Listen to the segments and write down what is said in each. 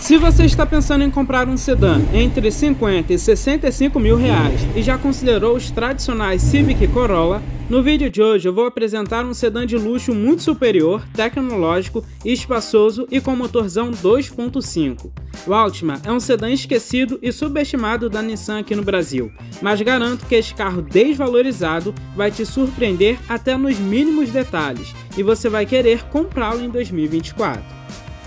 Se você está pensando em comprar um sedã entre 50 e 65 mil reais e já considerou os tradicionais Civic e Corolla, no vídeo de hoje eu vou apresentar um sedã de luxo muito superior, tecnológico, espaçoso e com motorzão 2.5. O Altima é um sedã esquecido e subestimado da Nissan aqui no Brasil, mas garanto que esse carro desvalorizado vai te surpreender até nos mínimos detalhes e você vai querer comprá-lo em 2024.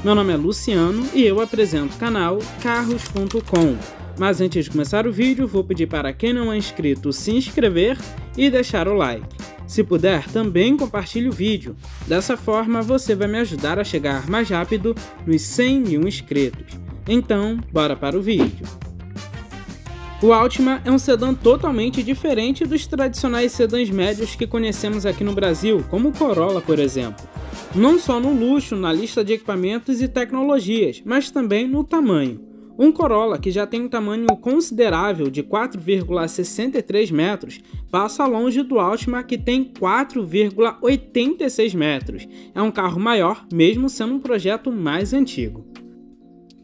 Meu nome é Luciano e eu apresento o canal Carros.com. Mas antes de começar o vídeo, vou pedir para quem não é inscrito se inscrever e deixar o like. Se puder, também compartilhe o vídeo. Dessa forma, você vai me ajudar a chegar mais rápido nos 100 mil inscritos. Então, bora para o vídeo. O Altima é um sedã totalmente diferente dos tradicionais sedãs médios que conhecemos aqui no Brasil, como o Corolla, por exemplo. Não só no luxo, na lista de equipamentos e tecnologias, mas também no tamanho. Um Corolla, que já tem um tamanho considerável de 4,63 metros, passa longe do Altima, que tem 4,86 metros. É um carro maior, mesmo sendo um projeto mais antigo.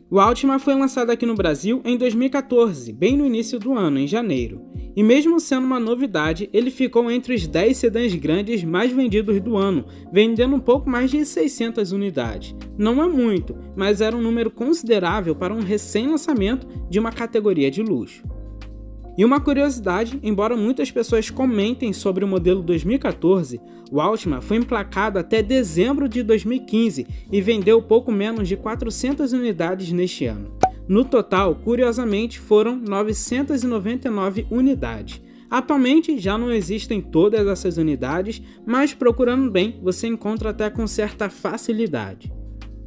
O Altima foi lançado aqui no Brasil em 2014, bem no início do ano, em janeiro. E mesmo sendo uma novidade, ele ficou entre os 10 sedãs grandes mais vendidos do ano, vendendo um pouco mais de 600 unidades. Não é muito, mas era um número considerável para um recém-lançamento de uma categoria de luxo. E uma curiosidade, embora muitas pessoas comentem sobre o modelo 2014, o Altima foi emplacado até dezembro de 2015 e vendeu pouco menos de 400 unidades neste ano. No total, curiosamente, foram 999 unidades. Atualmente já não existem todas essas unidades, mas procurando bem, você encontra até com certa facilidade.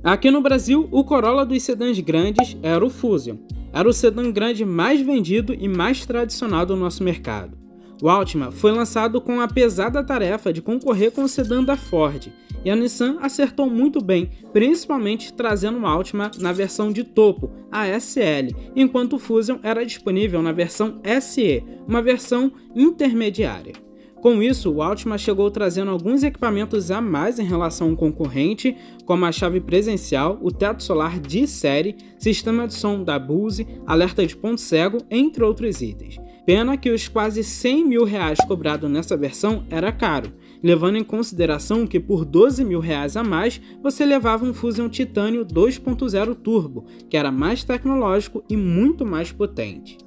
Aqui no Brasil, o Corolla dos sedãs grandes era o Fusion. Era o sedã grande mais vendido e mais tradicional do nosso mercado. O Altima foi lançado com a pesada tarefa de concorrer com o sedã da Ford, e a Nissan acertou muito bem, principalmente trazendo o Altima na versão de topo, a SL, enquanto o Fusion era disponível na versão SE, uma versão intermediária. Com isso, o Altima chegou trazendo alguns equipamentos a mais em relação ao concorrente, como a chave presencial, o teto solar de série, sistema de som da Bose, alerta de ponto cego, entre outros itens. Pena que os quase 100 mil reais cobrados nessa versão era caro, levando em consideração que por 12 mil reais a mais você levava um Fusion Titânio 2.0 Turbo, que era mais tecnológico e muito mais potente.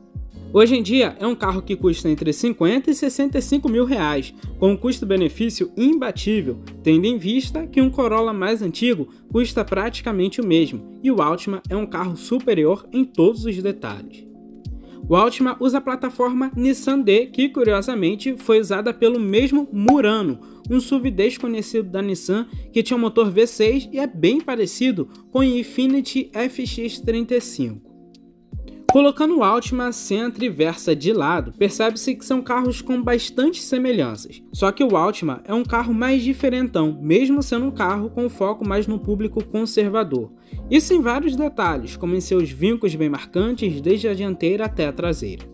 Hoje em dia é um carro que custa entre 50 e 65 mil reais, com um custo-benefício imbatível, tendo em vista que um Corolla mais antigo custa praticamente o mesmo, e o Altima é um carro superior em todos os detalhes. O Altima usa a plataforma Nissan D, que curiosamente foi usada pelo mesmo Murano, um SUV desconhecido da Nissan que tinha um motor V6 e é bem parecido com o Infiniti FX35. Colocando o Altima, Sentra e Versa de lado, percebe-se que são carros com bastante semelhanças. Só que o Altima é um carro mais diferentão, mesmo sendo um carro com foco mais no público conservador. Isso em vários detalhes, como em seus vincos bem marcantes, desde a dianteira até a traseira.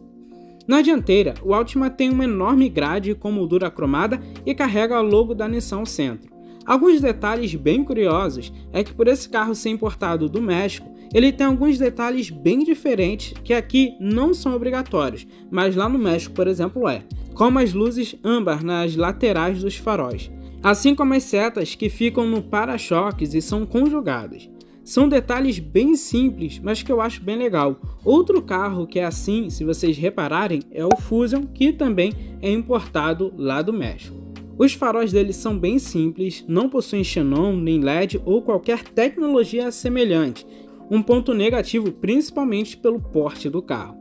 Na dianteira, o Altima tem uma enorme grade com moldura cromada e carrega o logo da Nissan ao centro. Alguns detalhes bem curiosos é que por esse carro ser importado do México, ele tem alguns detalhes bem diferentes que aqui não são obrigatórios, mas lá no México, por exemplo, é, como as luzes âmbar nas laterais dos faróis, assim como as setas que ficam no para-choques e são conjugadas. São detalhes bem simples, mas que eu acho bem legal. Outro carro que é assim, se vocês repararem, é o Fusion, que também é importado lá do México. Os faróis deles são bem simples, não possuem xenon, nem LED ou qualquer tecnologia semelhante. Um ponto negativo principalmente pelo porte do carro.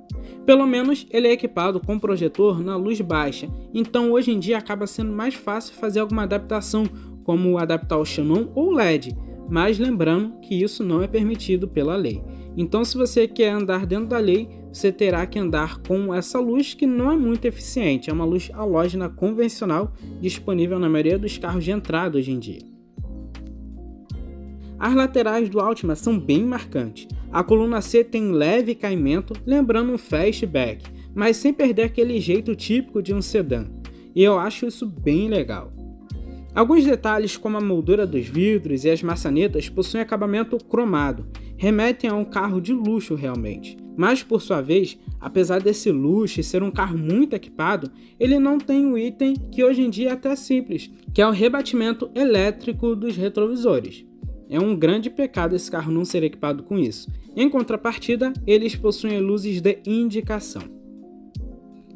Pelo menos ele é equipado com projetor na luz baixa, então hoje em dia acaba sendo mais fácil fazer alguma adaptação, como adaptar o xenon ou LED, mas lembrando que isso não é permitido pela lei. Então se você quer andar dentro da lei, você terá que andar com essa luz que não é muito eficiente, é uma luz halógena convencional disponível na maioria dos carros de entrada hoje em dia. As laterais do Altima são bem marcantes. A coluna C tem um leve caimento, lembrando um fastback, mas sem perder aquele jeito típico de um sedã. E eu acho isso bem legal. Alguns detalhes como a moldura dos vidros e as maçanetas possuem acabamento cromado, remetem a um carro de luxo realmente. Mas por sua vez, apesar desse luxo e ser um carro muito equipado, ele não tem um item que hoje em dia é até simples, que é o rebatimento elétrico dos retrovisores. É um grande pecado esse carro não ser equipado com isso. Em contrapartida, eles possuem luzes de indicação.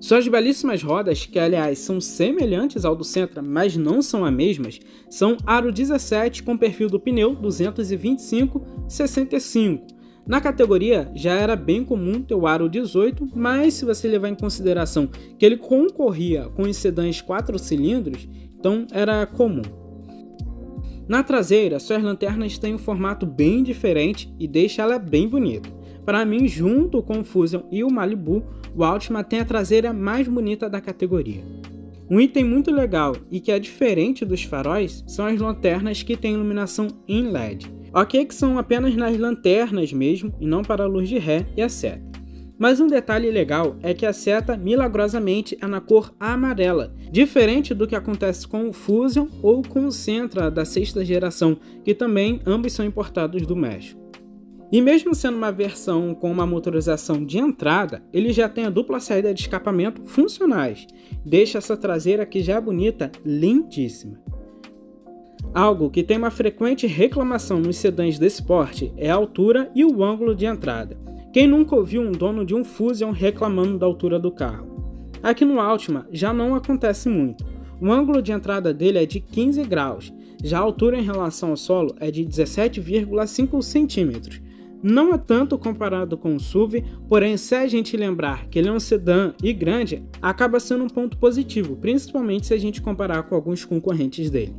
Suas belíssimas rodas, que aliás são semelhantes ao do Sentra, mas não são as mesmas, são aro 17 com perfil do pneu 225/65. Na categoria já era bem comum ter o aro 18, mas se você levar em consideração que ele concorria com os sedãs 4 cilindros, então era comum. Na traseira, suas lanternas têm um formato bem diferente e deixa ela bem bonita. Para mim, junto com o Fusion e o Malibu, o Altima tem a traseira mais bonita da categoria. Um item muito legal e que é diferente dos faróis são as lanternas que têm iluminação em LED. Ok que são apenas nas lanternas mesmo e não para a luz de ré e a seta. Mas um detalhe legal é que a seta milagrosamente é na cor amarela, diferente do que acontece com o Fusion ou com o Sentra da 6ª geração, que também ambos são importados do México. E mesmo sendo uma versão com uma motorização de entrada, ele já tem a dupla saída de escapamento funcionais, deixa essa traseira que já é bonita, lindíssima. Algo que tem uma frequente reclamação nos sedãs desse porte é a altura e o ângulo de entrada. Quem nunca ouviu um dono de um Fusion reclamando da altura do carro? Aqui no Altima já não acontece muito. O ângulo de entrada dele é de 15 graus, já a altura em relação ao solo é de 17,5 centímetros. Não é tanto comparado com o SUV, porém se a gente lembrar que ele é um sedã e grande, acaba sendo um ponto positivo, principalmente se a gente comparar com alguns concorrentes dele.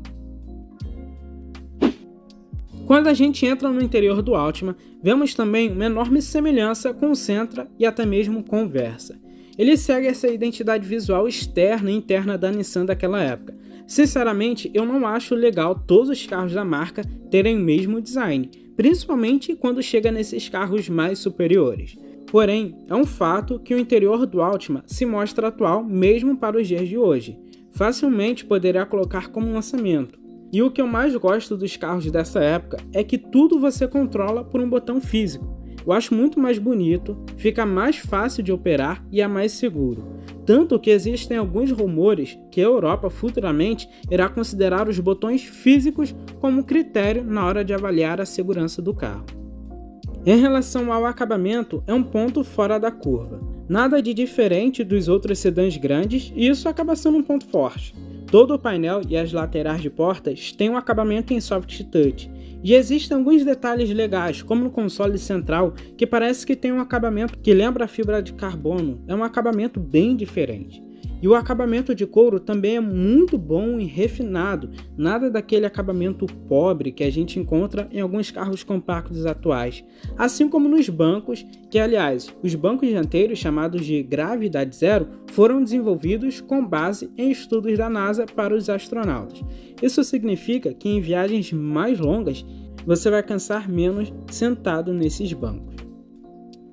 Quando a gente entra no interior do Altima, vemos também uma enorme semelhança com o Sentra e até mesmo com o Versa. Ele segue essa identidade visual externa e interna da Nissan daquela época. Sinceramente, eu não acho legal todos os carros da marca terem o mesmo design, principalmente quando chega nesses carros mais superiores. Porém, é um fato que o interior do Altima se mostra atual mesmo para os dias de hoje. Facilmente poderia colocar como lançamento. E o que eu mais gosto dos carros dessa época é que tudo você controla por um botão físico. Eu acho muito mais bonito, fica mais fácil de operar e é mais seguro. Tanto que existem alguns rumores que a Europa futuramente irá considerar os botões físicos como critério na hora de avaliar a segurança do carro. Em relação ao acabamento, é um ponto fora da curva. Nada de diferente dos outros sedãs grandes e isso acaba sendo um ponto forte. Todo o painel e as laterais de portas têm um acabamento em soft touch. E existem alguns detalhes legais, como no console central, que parece que tem um acabamento que lembra a fibra de carbono, é um acabamento bem diferente. E o acabamento de couro também é muito bom e refinado, nada daquele acabamento pobre que a gente encontra em alguns carros compactos atuais, assim como nos bancos, que aliás, os bancos dianteiros chamados de gravidade zero foram desenvolvidos com base em estudos da NASA para os astronautas. Isso significa que em viagens mais longas, você vai cansar menos sentado nesses bancos.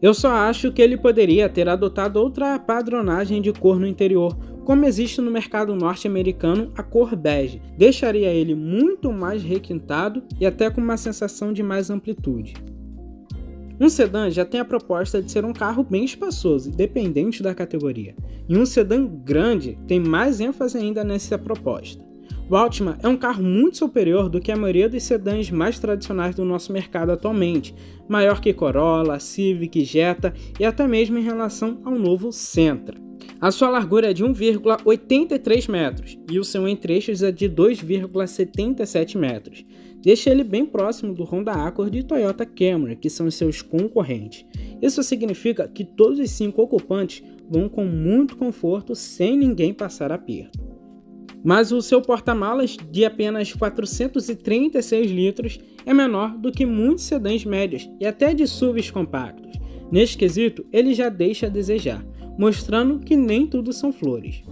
Eu só acho que ele poderia ter adotado outra padronagem de cor no interior, como existe no mercado norte-americano a cor bege. Deixaria ele muito mais requintado e até com uma sensação de mais amplitude. Um sedã já tem a proposta de ser um carro bem espaçoso, independente da categoria. E um sedã grande tem mais ênfase ainda nessa proposta. O Altima é um carro muito superior do que a maioria dos sedãs mais tradicionais do nosso mercado atualmente, maior que Corolla, Civic, Jetta e até mesmo em relação ao novo Sentra. A sua largura é de 1,83 metros e o seu entre-eixos é de 2,77 metros. Deixa ele bem próximo do Honda Accord e Toyota Camry, que são seus concorrentes. Isso significa que todos os 5 ocupantes vão com muito conforto sem ninguém passar aperto. Mas o seu porta-malas de apenas 436 litros é menor do que muitos sedãs médios e até de SUVs compactos. Neste quesito, ele já deixa a desejar, mostrando que nem tudo são flores.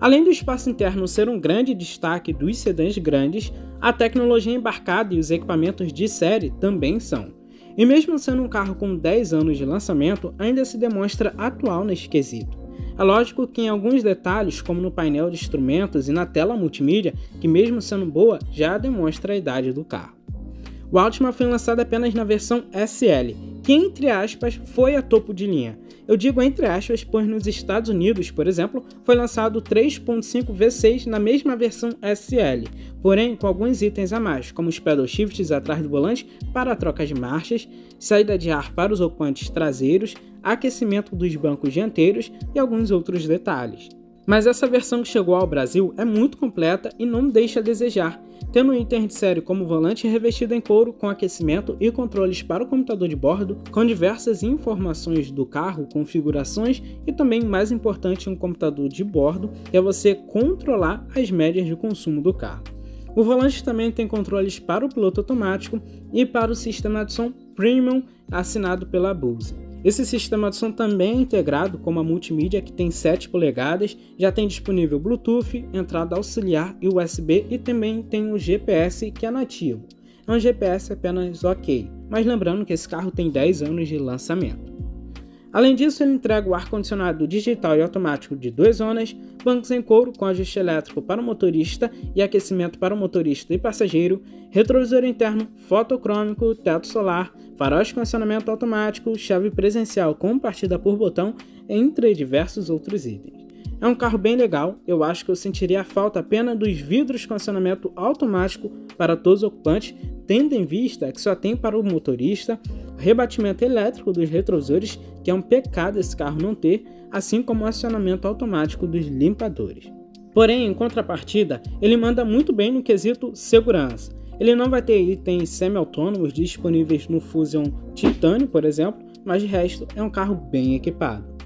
Além do espaço interno ser um grande destaque dos sedãs grandes, a tecnologia embarcada e os equipamentos de série também são. E mesmo sendo um carro com 10 anos de lançamento, ainda se demonstra atual neste quesito. É lógico que em alguns detalhes, como no painel de instrumentos e na tela multimídia, que mesmo sendo boa, já demonstra a idade do carro. O Altima foi lançado apenas na versão SL, que entre aspas foi a topo de linha. Eu digo entre aspas, pois nos Estados Unidos, por exemplo, foi lançado o 3.5 V6 na mesma versão SL, porém com alguns itens a mais, como os pedal shifts atrás do volante para a troca de marchas, saída de ar para os ocupantes traseiros, aquecimento dos bancos dianteiros e alguns outros detalhes. Mas essa versão que chegou ao Brasil é muito completa e não deixa a desejar, tendo um item de série como volante revestido em couro com aquecimento e controles para o computador de bordo, com diversas informações do carro, configurações e também, mais importante, um computador de bordo, que é você controlar as médias de consumo do carro. O volante também tem controles para o piloto automático e para o sistema de som Premium assinado pela Bose. Esse sistema de som também é integrado com uma multimídia que tem 7 polegadas, já tem disponível Bluetooth, entrada auxiliar e USB e também tem o GPS que é nativo. É um GPS apenas ok, mas lembrando que esse carro tem 10 anos de lançamento. Além disso, ele entrega o ar-condicionado digital e automático de 2 zonas, bancos em couro com ajuste elétrico para o motorista e aquecimento para o motorista e passageiro, retrovisor interno fotocrômico, teto solar, faróis de condicionamento automático, chave presencial com partida por botão, entre diversos outros itens. É um carro bem legal, eu acho que eu sentiria a falta apenas dos vidros de condicionamento automático para todos os ocupantes, tendo em vista que só tem para o motorista, rebatimento elétrico dos retrovisores, que é um pecado esse carro não ter, assim como o acionamento automático dos limpadores. Porém, em contrapartida, ele manda muito bem no quesito segurança. Ele não vai ter itens semi-autônomos disponíveis no Fusion Titanium, por exemplo, mas de resto é um carro bem equipado.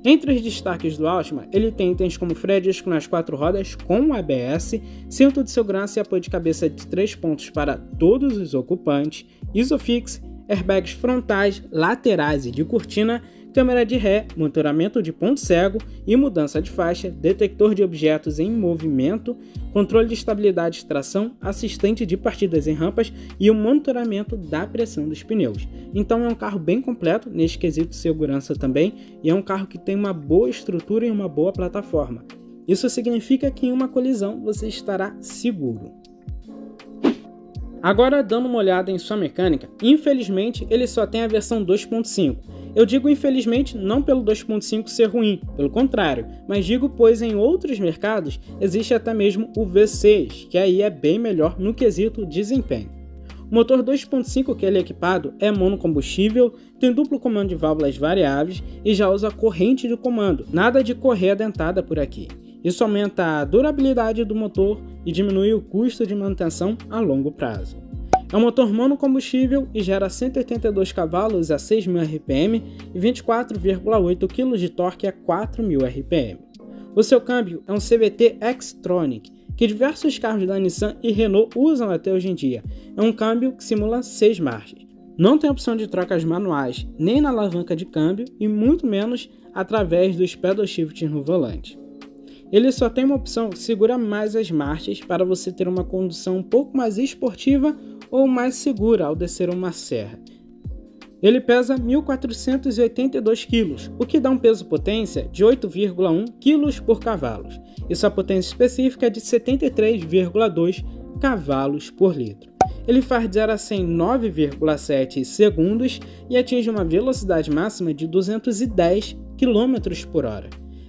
Entre os destaques do Altima, ele tem itens como freio a disco nas 4 rodas com ABS, cinto de segurança e apoio de cabeça de 3 pontos para todos os ocupantes, Isofix, airbags frontais, laterais e de cortina, câmera de ré, monitoramento de ponto cego e mudança de faixa, detector de objetos em movimento, controle de estabilidade de tração, assistente de partidas em rampas e o monitoramento da pressão dos pneus. Então é um carro bem completo neste quesito de segurança também e é um carro que tem uma boa estrutura e uma boa plataforma. Isso significa que em uma colisão você estará seguro. Agora, dando uma olhada em sua mecânica, infelizmente ele só tem a versão 2.5. Eu digo infelizmente não pelo 2.5 ser ruim, pelo contrário, mas digo pois em outros mercados existe até mesmo o V6, que aí é bem melhor no quesito desempenho. O motor 2.5 que ele é equipado é monocombustível, tem duplo comando de válvulas variáveis e já usa corrente de comando, nada de correia dentada por aqui. Isso aumenta a durabilidade do motor e diminui o custo de manutenção a longo prazo. É um motor monocombustível e gera 182 cavalos a 6.000 RPM e 24,8 kg de torque a 4.000 RPM. O seu câmbio é um CVT Xtronic, que diversos carros da Nissan e Renault usam até hoje em dia. É um câmbio que simula 6 marchas. Não tem opção de trocas manuais nem na alavanca de câmbio e muito menos através dos pedal shifts no volante. Ele só tem uma opção que segura mais as marchas para você ter uma condução um pouco mais esportiva ou mais segura ao descer uma serra. Ele pesa 1.482 kg, o que dá um peso-potência de 8,1 kg por cavalo, e sua potência específica é de 73,2 cavalos por litro. Ele faz de 0 a 100 em 9,7 segundos e atinge uma velocidade máxima de 210 km por hora.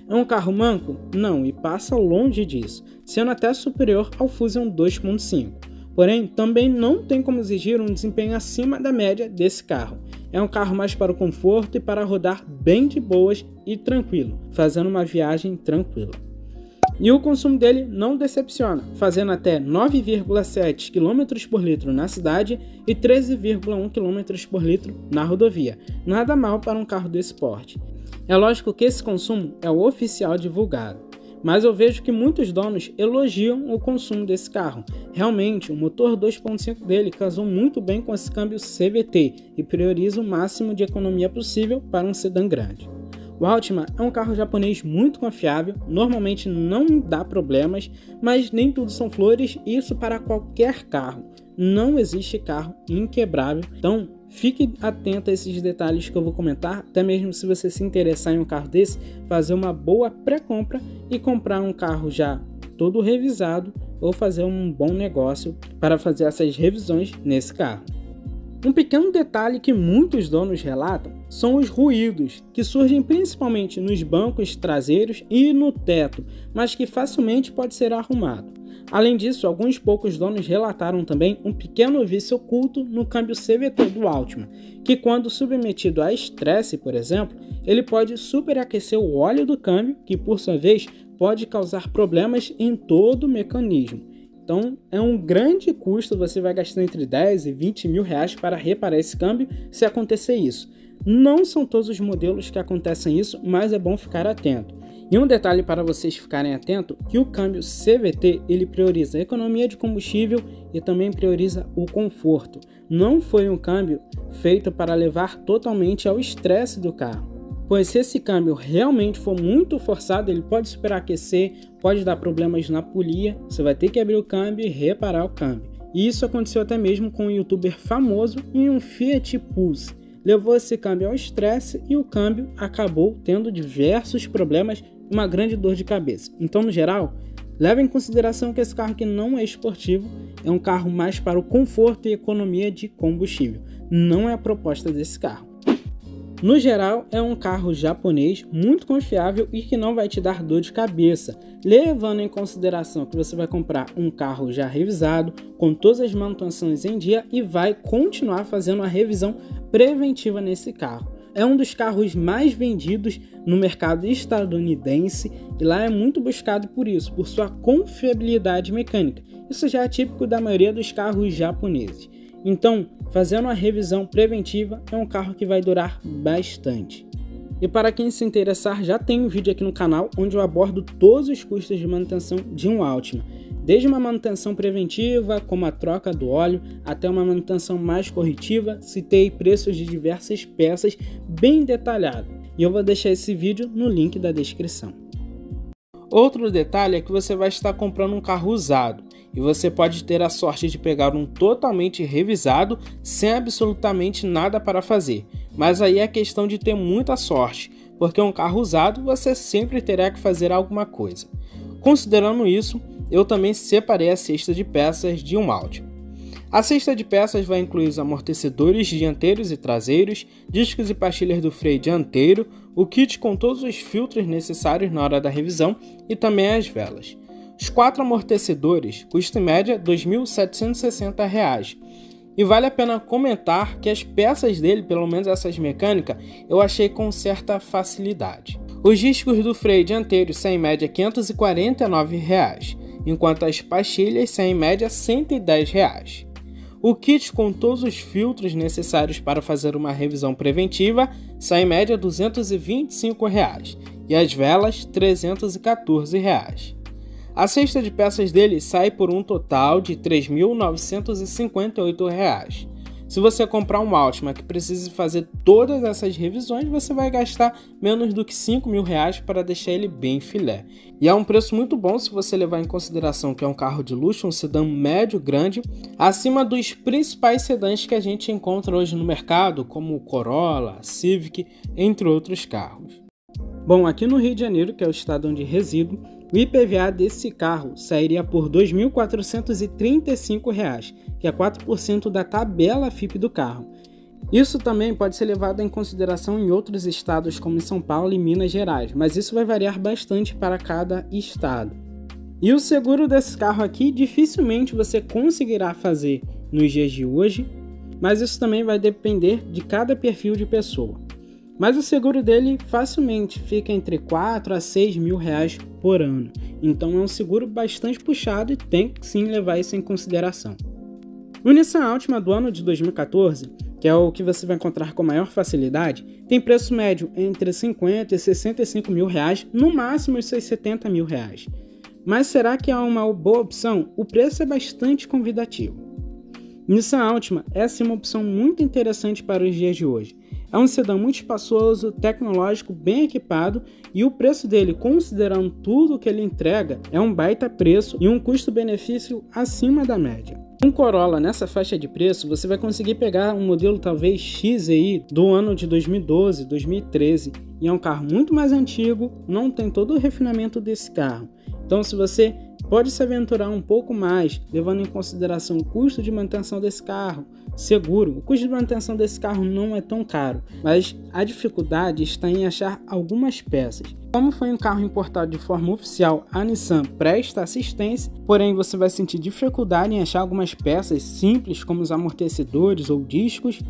É um carro manco? Não, e passa longe disso, sendo até superior ao Fusion 2.5. Porém, também não tem como exigir um desempenho acima da média desse carro. É um carro mais para o conforto e para rodar bem de boas e tranquilo, fazendo uma viagem tranquila. E o consumo dele não decepciona, fazendo até 9,7 km por litro na cidade e 13,1 km por litro na rodovia. Nada mal para um carro desse porte. É lógico que esse consumo é o oficial divulgado, mas eu vejo que muitos donos elogiam o consumo desse carro. Realmente, o motor 2.5 dele casou muito bem com esse câmbio CVT e prioriza o máximo de economia possível para um sedã grande. O Altima é um carro japonês muito confiável, normalmente não dá problemas, mas nem tudo são flores e isso para qualquer carro. Não existe carro inquebrável, então fique atento a esses detalhes que eu vou comentar, até mesmo se você se interessar em um carro desse, fazer uma boa pré-compra e comprar um carro já todo revisado ou fazer um bom negócio para fazer essas revisões nesse carro. Um pequeno detalhe que muitos donos relatam são os ruídos, que surgem principalmente nos bancos traseiros e no teto, mas que facilmente pode ser arrumado. Além disso, alguns poucos donos relataram também um pequeno vício oculto no câmbio CVT do Altima, que quando submetido a estresse, por exemplo, ele pode superaquecer o óleo do câmbio, que por sua vez pode causar problemas em todo o mecanismo. Então é um grande custo, você vai gastar entre 10 e 20 mil reais para reparar esse câmbio se acontecer isso. Não são todos os modelos que acontecem isso, mas é bom ficar atento. E um detalhe para vocês ficarem atentos, que o câmbio CVT ele prioriza a economia de combustível e também prioriza o conforto. Não foi um câmbio feito para levar totalmente ao estresse do carro. Pois se esse câmbio realmente for muito forçado, ele pode superaquecer, pode dar problemas na polia, você vai ter que abrir o câmbio e reparar o câmbio. E isso aconteceu até mesmo com um youtuber famoso em um Fiat Pulse. Levou esse câmbio ao estresse e o câmbio acabou tendo diversos problemas e uma grande dor de cabeça. Então, no geral, leve em consideração que esse carro aqui não é esportivo, é um carro mais para o conforto e economia de combustível. Não é a proposta desse carro. No geral, é um carro japonês muito confiável e que não vai te dar dor de cabeça, levando em consideração que você vai comprar um carro já revisado, com todas as manutenções em dia e vai continuar fazendo uma revisão preventiva nesse carro. É um dos carros mais vendidos no mercado estadunidense e lá é muito buscado por isso, por sua confiabilidade mecânica. Isso já é típico da maioria dos carros japoneses. Então, fazendo uma revisão preventiva é um carro que vai durar bastante. E para quem se interessar, já tem um vídeo aqui no canal onde eu abordo todos os custos de manutenção de um Altima. Desde uma manutenção preventiva, como a troca do óleo, até uma manutenção mais corretiva, citei preços de diversas peças bem detalhado. E eu vou deixar esse vídeo no link da descrição. Outro detalhe é que você vai estar comprando um carro usado e você pode ter a sorte de pegar um totalmente revisado sem absolutamente nada para fazer. Mas aí é questão de ter muita sorte, porque um carro usado você sempre terá que fazer alguma coisa. Considerando isso, eu também separei a cesta de peças de um Altima. A cesta de peças vai incluir os amortecedores dianteiros e traseiros, discos e pastilhas do freio dianteiro, o kit com todos os filtros necessários na hora da revisão e também as velas. Os 4 amortecedores custam em média R$ 2.760. E vale a pena comentar que as peças dele, pelo menos essas mecânicas, eu achei com certa facilidade. Os discos do freio dianteiro saem em média R$ 549, enquanto as pastilhas saem em média R$ 110. O kit com todos os filtros necessários para fazer uma revisão preventiva sai em média R$ 225 e as velas R$ 314. A cesta de peças dele sai por um total de R$ 3.958. Se você comprar um Altima que precise fazer todas essas revisões, você vai gastar menos do que R$ 5.000 para deixar ele bem filé. E é um preço muito bom se você levar em consideração que é um carro de luxo, um sedã médio grande, acima dos principais sedãs que a gente encontra hoje no mercado, como o Corolla, Civic, entre outros carros. Bom, aqui no Rio de Janeiro, que é o estado onde resido, o IPVA desse carro sairia por R$ 2.435, que é 4% da tabela FIPE do carro. Isso também pode ser levado em consideração em outros estados como em São Paulo e Minas Gerais, mas isso vai variar bastante para cada estado. E o seguro desse carro aqui dificilmente você conseguirá fazer nos dias de hoje, mas isso também vai depender de cada perfil de pessoa. Mas o seguro dele facilmente fica entre 4 a 6 mil reais por ano. Então é um seguro bastante puxado e tem que sim levar isso em consideração. O Nissan Altima do ano de 2014, que é o que você vai encontrar com maior facilidade, tem preço médio entre 50 e 65 mil reais, no máximo os seus 70 mil reais. Mas será que é uma boa opção? O preço é bastante convidativo. Nissan Altima é sim uma opção muito interessante para os dias de hoje. É um sedã muito espaçoso, tecnológico, bem equipado e o preço dele, considerando tudo que ele entrega, é um baita preço e um custo-benefício acima da média. Um Corolla nessa faixa de preço, você vai conseguir pegar um modelo talvez X aí do ano de 2012, 2013, e é um carro muito mais antigo, não tem todo o refinamento desse carro. Então, se você pode se aventurar um pouco mais, levando em consideração o custo de manutenção desse carro, seguro, o custo de manutenção desse carro não é tão caro, mas a dificuldade está em achar algumas peças. Como foi um carro importado de forma oficial, a Nissan presta assistência, porém você vai sentir dificuldade em achar algumas peças simples como os amortecedores ou discos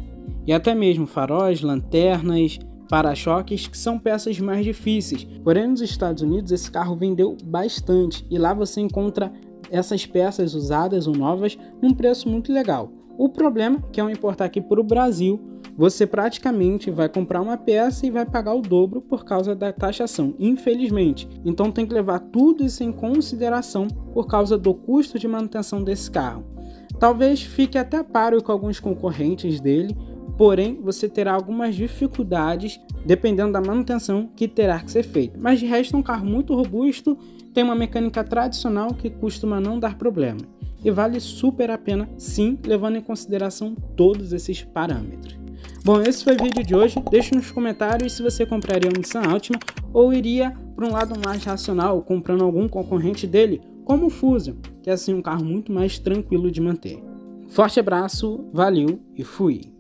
e até mesmo faróis, lanternas, para-choques, que são peças mais difíceis. Porém, nos Estados Unidos esse carro vendeu bastante e lá você encontra essas peças usadas ou novas num preço muito legal. O problema é que ao importar aqui para o Brasil, você praticamente vai comprar uma peça e vai pagar o dobro por causa da taxação, infelizmente. Então tem que levar tudo isso em consideração por causa do custo de manutenção desse carro. Talvez fique até páreo com alguns concorrentes dele, porém você terá algumas dificuldades dependendo da manutenção que terá que ser feita. Mas de resto é um carro muito robusto, tem uma mecânica tradicional que costuma não dar problema. E vale super a pena sim, levando em consideração todos esses parâmetros. Bom, esse foi o vídeo de hoje. Deixe nos comentários se você compraria um Nissan Altima ou iria para um lado mais racional, comprando algum concorrente dele, como o Fusion, que é assim um carro muito mais tranquilo de manter. Forte abraço, valeu e fui!